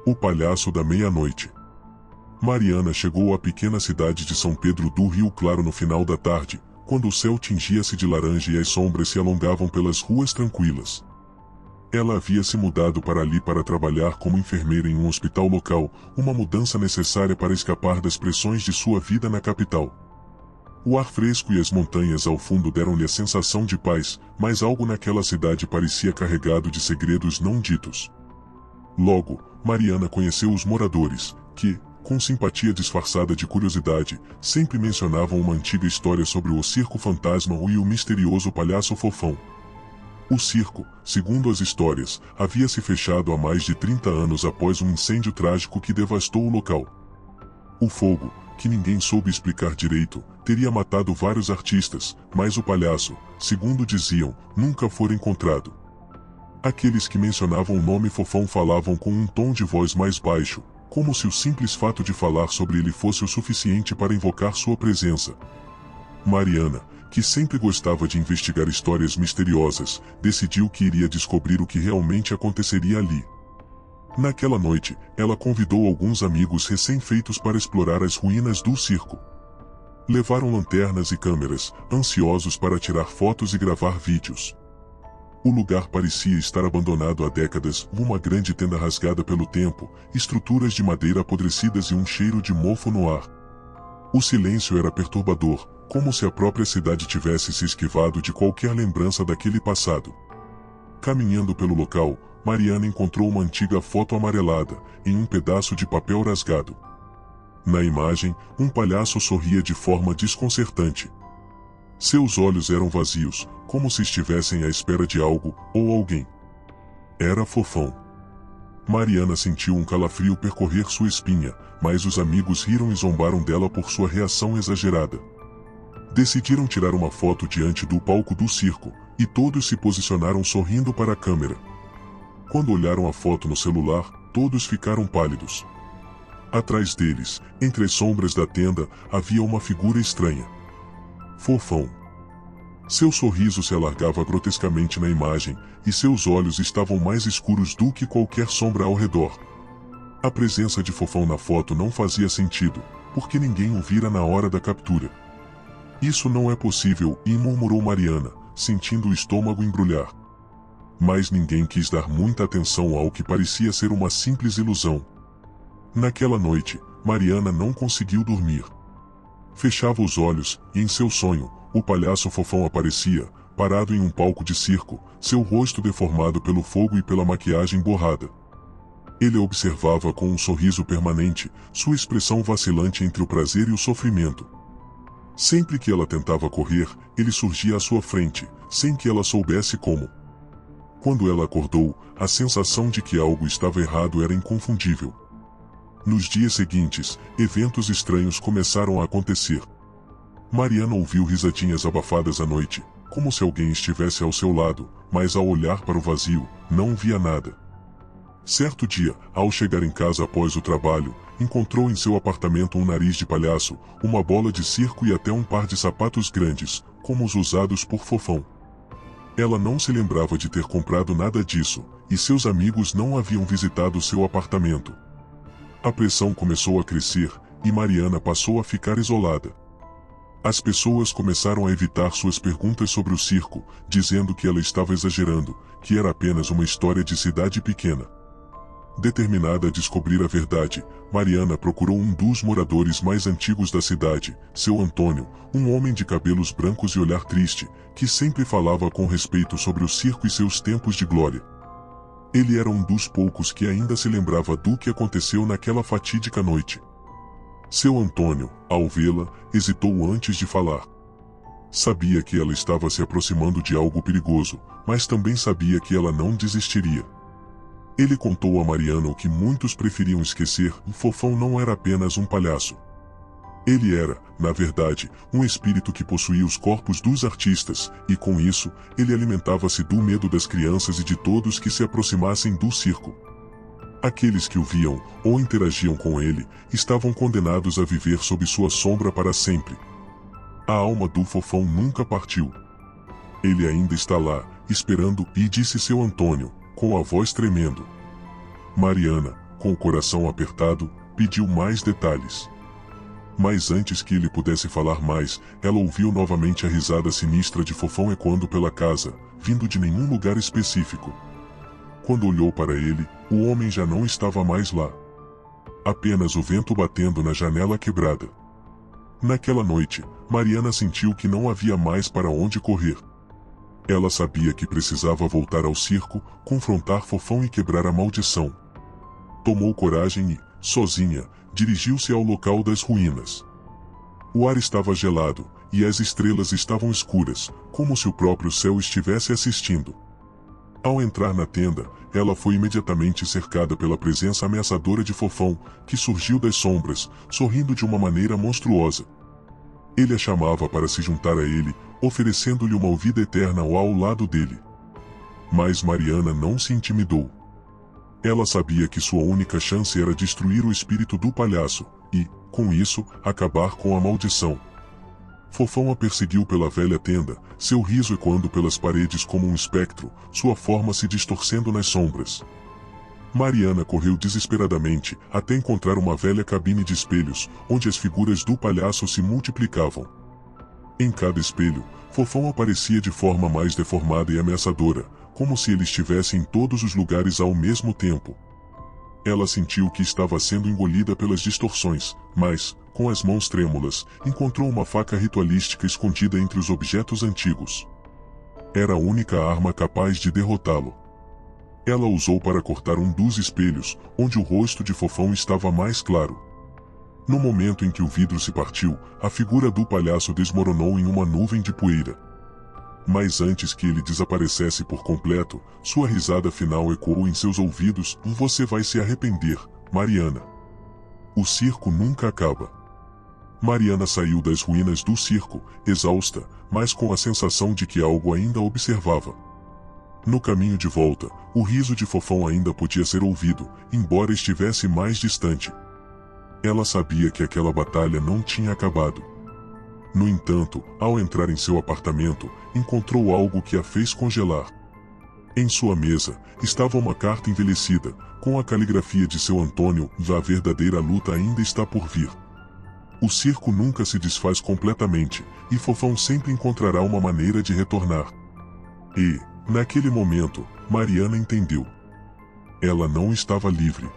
O palhaço da meia-noite. Mariana chegou à pequena cidade de São Pedro do Rio Claro no final da tarde, quando o céu tingia-se de laranja e as sombras se alongavam pelas ruas tranquilas. Ela havia se mudado para ali para trabalhar como enfermeira em um hospital local, uma mudança necessária para escapar das pressões de sua vida na capital. O ar fresco e as montanhas ao fundo deram-lhe a sensação de paz, mas algo naquela cidade parecia carregado de segredos não ditos. Logo, Mariana conheceu os moradores, que, com simpatia disfarçada de curiosidade, sempre mencionavam uma antiga história sobre o circo fantasma e o misterioso palhaço Fofão. O circo, segundo as histórias, havia se fechado há mais de 30 anos após um incêndio trágico que devastou o local. O fogo, que ninguém soube explicar direito, teria matado vários artistas, mas o palhaço, segundo diziam, nunca foi encontrado. Aqueles que mencionavam o nome Fofão falavam com um tom de voz mais baixo, como se o simples fato de falar sobre ele fosse o suficiente para invocar sua presença. Mariana, que sempre gostava de investigar histórias misteriosas, decidiu que iria descobrir o que realmente aconteceria ali. Naquela noite, ela convidou alguns amigos recém-feitos para explorar as ruínas do circo. Levaram lanternas e câmeras, ansiosos para tirar fotos e gravar vídeos. O lugar parecia estar abandonado há décadas, uma grande tenda rasgada pelo tempo, estruturas de madeira apodrecidas e um cheiro de mofo no ar. O silêncio era perturbador, como se a própria cidade tivesse se esquivado de qualquer lembrança daquele passado. Caminhando pelo local, Mariana encontrou uma antiga foto amarelada, em um pedaço de papel rasgado. Na imagem, um palhaço sorria de forma desconcertante. Seus olhos eram vazios, como se estivessem à espera de algo, ou alguém. Era Fofão. Mariana sentiu um calafrio percorrer sua espinha, mas os amigos riram e zombaram dela por sua reação exagerada. Decidiram tirar uma foto diante do palco do circo, e todos se posicionaram sorrindo para a câmera. Quando olharam a foto no celular, todos ficaram pálidos. Atrás deles, entre as sombras da tenda, havia uma figura estranha. Fofão. Seu sorriso se alargava grotescamente na imagem, e seus olhos estavam mais escuros do que qualquer sombra ao redor. A presença de Fofão na foto não fazia sentido, porque ninguém o vira na hora da captura. Isso não é possível, murmurou Mariana, sentindo o estômago embrulhar. Mas ninguém quis dar muita atenção ao que parecia ser uma simples ilusão. Naquela noite, Mariana não conseguiu dormir. Fechava os olhos, e em seu sonho, o palhaço Fofão aparecia, parado em um palco de circo, seu rosto deformado pelo fogo e pela maquiagem borrada. Ele a observava com um sorriso permanente, sua expressão vacilante entre o prazer e o sofrimento. Sempre que ela tentava correr, ele surgia à sua frente, sem que ela soubesse como. Quando ela acordou, a sensação de que algo estava errado era inconfundível. Nos dias seguintes, eventos estranhos começaram a acontecer. Mariana ouviu risadinhas abafadas à noite, como se alguém estivesse ao seu lado, mas ao olhar para o vazio, não via nada. Certo dia, ao chegar em casa após o trabalho, encontrou em seu apartamento um nariz de palhaço, uma bola de circo e até um par de sapatos grandes, como os usados por Fofão. Ela não se lembrava de ter comprado nada disso, e seus amigos não haviam visitado seu apartamento. A pressão começou a crescer, e Mariana passou a ficar isolada. As pessoas começaram a evitar suas perguntas sobre o circo, dizendo que ela estava exagerando, que era apenas uma história de cidade pequena. Determinada a descobrir a verdade, Mariana procurou um dos moradores mais antigos da cidade, seu Antônio, um homem de cabelos brancos e olhar triste, que sempre falava com respeito sobre o circo e seus tempos de glória. Ele era um dos poucos que ainda se lembrava do que aconteceu naquela fatídica noite. Seu Antônio, ao vê-la, hesitou antes de falar. Sabia que ela estava se aproximando de algo perigoso, mas também sabia que ela não desistiria. Ele contou a Mariana o que muitos preferiam esquecer: o Fofão não era apenas um palhaço. Ele era, na verdade, um espírito que possuía os corpos dos artistas, e com isso, ele alimentava-se do medo das crianças e de todos que se aproximassem do circo. Aqueles que o viam, ou interagiam com ele, estavam condenados a viver sob sua sombra para sempre. A alma do Fofão nunca partiu. Ele ainda está lá, esperando, e disse seu Antônio, com a voz tremendo. Mariana, com o coração apertado, pediu mais detalhes. Mas antes que ele pudesse falar mais, ela ouviu novamente a risada sinistra de Fofão ecoando pela casa, vindo de nenhum lugar específico. Quando olhou para ele, o homem já não estava mais lá. Apenas o vento batendo na janela quebrada. Naquela noite, Mariana sentiu que não havia mais para onde correr. Ela sabia que precisava voltar ao circo, confrontar Fofão e quebrar a maldição. Tomou coragem e, sozinha, dirigiu-se ao local das ruínas. O ar estava gelado, e as estrelas estavam escuras, como se o próprio céu estivesse assistindo. Ao entrar na tenda, ela foi imediatamente cercada pela presença ameaçadora de Fofão, que surgiu das sombras, sorrindo de uma maneira monstruosa. Ele a chamava para se juntar a ele, oferecendo-lhe uma vida eterna ao lado dele. Mas Mariana não se intimidou. Ela sabia que sua única chance era destruir o espírito do palhaço, e, com isso, acabar com a maldição. Fofão a perseguiu pela velha tenda, seu riso ecoando pelas paredes como um espectro, sua forma se distorcendo nas sombras. Mariana correu desesperadamente, até encontrar uma velha cabine de espelhos, onde as figuras do palhaço se multiplicavam. Em cada espelho, Fofão aparecia de forma mais deformada e ameaçadora, como se ele estivesse em todos os lugares ao mesmo tempo. Ela sentiu que estava sendo engolida pelas distorções, mas, com as mãos trêmulas, encontrou uma faca ritualística escondida entre os objetos antigos. Era a única arma capaz de derrotá-lo. Ela usou para cortar um dos espelhos, onde o rosto de Fofão estava mais claro. No momento em que o vidro se partiu, a figura do palhaço desmoronou em uma nuvem de poeira. Mas antes que ele desaparecesse por completo, sua risada final ecoou em seus ouvidos: "Você vai se arrepender, Mariana. O circo nunca acaba." Mariana saiu das ruínas do circo, exausta, mas com a sensação de que algo ainda a observava. No caminho de volta, o riso de Fofão ainda podia ser ouvido, embora estivesse mais distante. Ela sabia que aquela batalha não tinha acabado. No entanto, ao entrar em seu apartamento, encontrou algo que a fez congelar. Em sua mesa, estava uma carta envelhecida, com a caligrafia de seu Antônio: "A verdadeira luta ainda está por vir." O circo nunca se desfaz completamente, e Fofão sempre encontrará uma maneira de retornar. E, naquele momento, Mariana entendeu. Ela não estava livre.